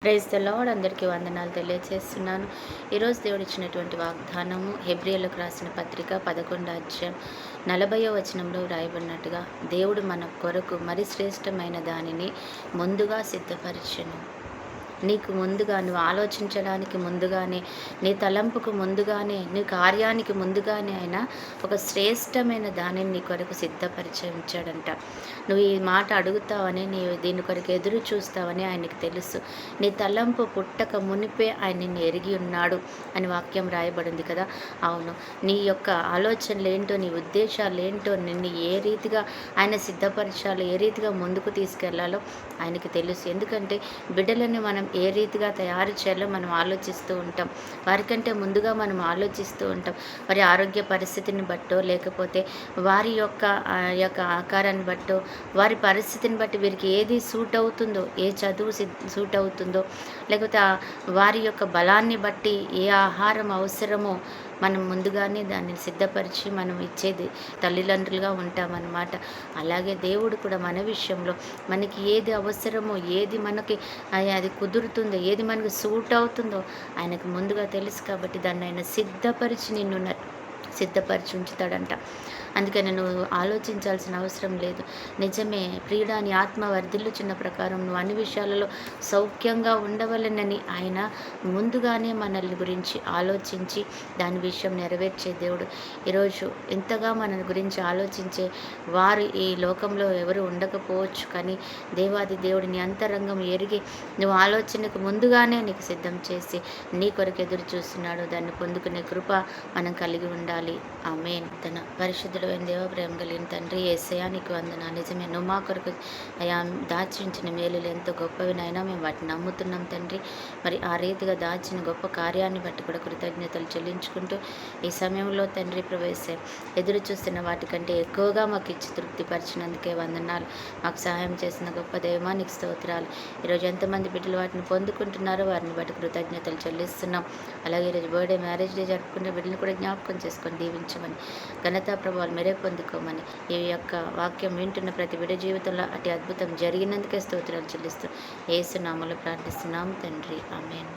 Praise the lord. అందరికీ వందనాలు తెలియజేస్తున్నాను. ఈరోజు దేవుడు ఇచ్చినటువంటి వాగ్దానము హెబ్రీయులకు రాసిన పత్రిక 11వ అధ్యాయం 40వ వచనంలో వ్రాయబడినట్టుగా, దేవుడు మన కొరకు మరి శ్రేష్టమైన దానిని ముందుగా సిద్ధపరిచెను. నీకు ముందుగా, నువ్వు ఆలోచించడానికి ముందుగానే, నీ తలంపుకు ముందుగానే, నీ కార్యానికి ముందుగానే ఆయన ఒక శ్రేష్టమైన దానిని నీ కొరకు సిద్ధపరిచి ఉంచాడంట. నువ్వు ఈ మాట అడుగుతావని, నీవు దీని కొరకు ఎదురు చూస్తావని ఆయనకు తెలుసు. నీ తలంపు పుట్టక మునిపే ఆయన నిన్ను ఎరిగి ఉన్నాడు అని వాక్యం రాయబడింది కదా. అవును, నీ యొక్క ఆలోచనలు ఏంటో, నీ ఉద్దేశాలు ఏంటో, నిన్ను ఏ రీతిగా ఆయన సిద్ధపరచాలో, ఏ రీతిగా ముందుకు తీసుకెళ్లాలో ఆయనకి తెలుసు. ఎందుకంటే బిడ్డలని మనం ఏ రీతిగా తయారు చేయాలో మనం ఆలోచిస్తూ ఉంటాం. వారికంటే ముందుగా మనం ఆలోచిస్తూ ఉంటాం. వారి ఆరోగ్య పరిస్థితిని బట్టో, లేకపోతే వారి యొక్క ఆకారాన్ని బట్టో, వారి పరిస్థితిని బట్టి వీరికి ఏది సూట్ అవుతుందో, ఏ చదువు సూట్ అవుతుందో, లేకపోతే వారి యొక్క బలాన్ని బట్టి ఏ ఆహారం అవసరమో మనం ముందుగానే దాన్ని సిద్ధపరిచి మనం ఇచ్చేది తల్లిదండ్రులుగా ఉంటామన్నమాట. అలాగే దేవుడు కూడా మన విషయంలో మనకి ఏది అవసరమో, ఏది మనకి అది కుదురుతుందో, ఏది మనకు సూట్ అవుతుందో ఆయనకు ముందుగా తెలుసు. కాబట్టి దాన్ని ఆయన సిద్ధపరిచి ఉంచుతాడంట. అందుకని నువ్వు ఆలోచించాల్సిన అవసరం లేదు. నిజమే, ప్రియుడా, నీ ఆత్మ వర్ధిల్లుచున్న ప్రకారం నువ్వు అన్ని విషయాలలో సౌఖ్యంగా ఉండవలెనని ఆయన ముందుగానే మనల్ని గురించి ఆలోచించి దాని విషయం నెరవేర్చే దేవుడు. ఈరోజు ఇంతగా మన గురించి ఆలోచించే వారు ఈ లోకంలో ఎవరు ఉండకపోవచ్చు, కానీ దేవాది దేవుడు నీ అంతరంగం ఎరిగి నువ్వు ఆలోచనకు ముందుగానే నీకు సిద్ధం చేసి నీ కొరకు ఎదురు చూస్తున్నాడు. దాన్ని పొందుకునే కృప మనం కలిగి ఉండాలి. ఆమేన్. తన పరిశుద్ధుడైన దేవ, ప్రేమ కలిగిన తండ్రి యేసయ్యా, నీకు వందనాలు. నిజమే, నువ్వు మా కొరకు అయా దాచించిన మేలులు ఎంతో గొప్పవినైనా మేము వాటిని నమ్ముతున్నాం తండ్రి. మరి ఆ రీతిగా దాచిన గొప్ప కార్యాన్ని బట్టి కూడా కృతజ్ఞతలు చెల్లించుకుంటూ ఈ సమయంలో తండ్రి ప్రవేశం ఎదురు చూస్తున్న వాటికంటే ఎక్కువగా మాకు ఇచ్చి తృప్తిపరిచినందుకే వందనాలు. మాకు సహాయం చేసిన గొప్ప దైవమా నీకు స్తోత్రాలు. ఈరోజు ఎంతమంది బిడ్డలు వాటిని పొందుకుంటున్నారో వారిని బట్టి కృతజ్ఞతలు చెల్లిస్తున్నాం. అలాగే ఈరోజు బర్త్డే, మ్యారేజ్ డే జరుపుకునే బిడ్డలు కూడా జ్ఞాపకం చేసుకొని దీవించమని, ఘనతా ప్రభావాలు మీరే పొందుకోమని, ఈ యొక్క వాక్యం వింటున్న ప్రతి బిడ్డ జీవితంలో అతి అద్భుతం జరిగినందుకే స్తోత్రాలు చెల్లిస్తూ యేసు నామములో ప్రార్థిస్తున్నాం తండ్రి. ఆమేన్.